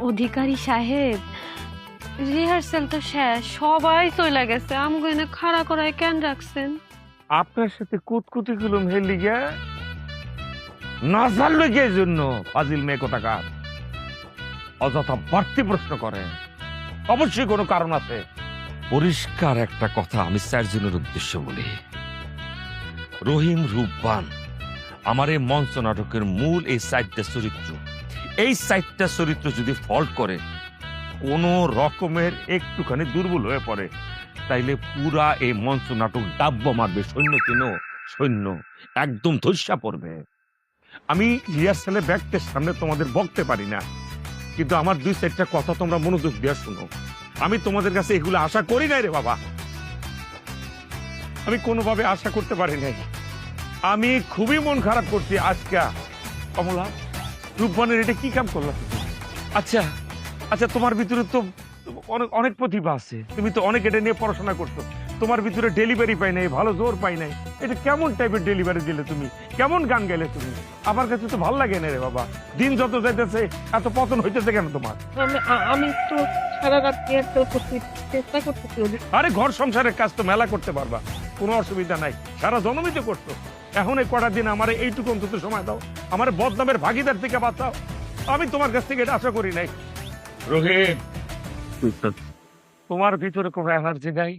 অধিকারী সাহেব, রিহার্সেল তো শেষ, সবাই চলে গেছে, আমগো এনে খাড়া করায় কেন রাখছেন? আপনার সাথে কুতকুতি গুলুম হেলি গিয়া না জানলো গিয়ে জন্য ফাজিল মেয়ে কোথাকার অযথা বাড়তি প্রশ্ন করে। অবশ্যই কোনো কারণ আছে। পরিষ্কার একটা কথা আমি স্যারজনের উদ্দেশ্য বলি, রহিম রূপবান আমার এই মঞ্চ নাটকের মূল এই সাইডটা চরিত্র, এই সাইডটা চরিত্র যদি ফল্ট করে, কোন রকমের একটুখানি দুর্বল হয়ে পড়ে, তাইলে পুরা এই মঞ্চ নাটক ডাব্য মারবে সৈন্য কেন সৈন্য, একদম ধৈর্যা পড়বে। আমি রিহার্সালে ব্যাগদের সামনে তোমাদের বকতে পারি না, কিন্তু আমার দুই চারটা কথা তোমরা মনোযোগ দিয়ে শুনো। আমি তোমাদের কাছে এগুলো আশা করি নাই রে বাবা, আমি কোনোভাবে আশা করতে পারি নাই। আমি খুবই মন খারাপ করছি আজকে। কমলা, রূপবানের এটা কি কাম করলাম? আচ্ছা আচ্ছা, তোমার ভিতরে তো অনেক অনেক প্রতিভা আছে, তুমি তো অনেক এটা নিয়ে পড়াশোনা করছো, তোমার ভিতরে ডেলিভারি পাই নাই, ভালো জোর পাই নাই। এটা কেমন টাইপের ডেলিভারি দিলে তুমি? কেমন গান গাইলে তুমি? আমার কাছে তো ভালো লাগে না রে বাবা। দিন যত যাইতেছে এত পতন হইতেছে কেন তোমার? আমি তো সারা রাত রিহার্সেল করতে চেষ্টা করতেছি। আরে ঘর সংসারের কাজ তো মেলা করতে পারবা, কোনো অসুবিধা নাই, সারা জনমই তো করছো। এখন এই কটা দিন আমার এইটুকু অন্তত সময় দাও, আমার বদনামের ভাগিদার থেকে বাঁচাও। আমি তোমার কাছ থেকে এটা আশা করি নাই। রোহিত, তোমার ভিতরে কোনো এনার্জি নাই,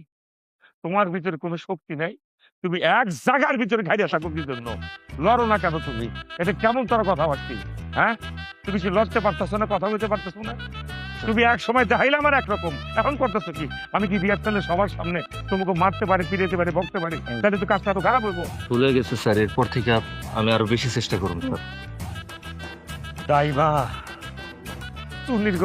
তোমার ভিতরে কোনো শক্তি নাই, তুমি এক জায়গার ভিতরে ঘাইরে থাকো কি জন্য? লড়ো না কেন তুমি? এটা কেমন তোর কথাবার্তি? হ্যাঁ, তুমি কি লড়তে পারতেছো না, কথা বলতে পারতেছো না? তুমি এক সময় দেখাইলে আমার একরকম, এখন করতেছো কি? আমি কি রিহার্সালে সবার সামনে তোমাকে মারতে পারি, ফিরেতে পারি, বকতে পারি, তাহলে তো কাজটা তো খারাপ হইব। ভুলে গেছে স্যার, এরপর থেকে আমি আরো বেশি চেষ্টা করবো স্যার। তাই বা তুমি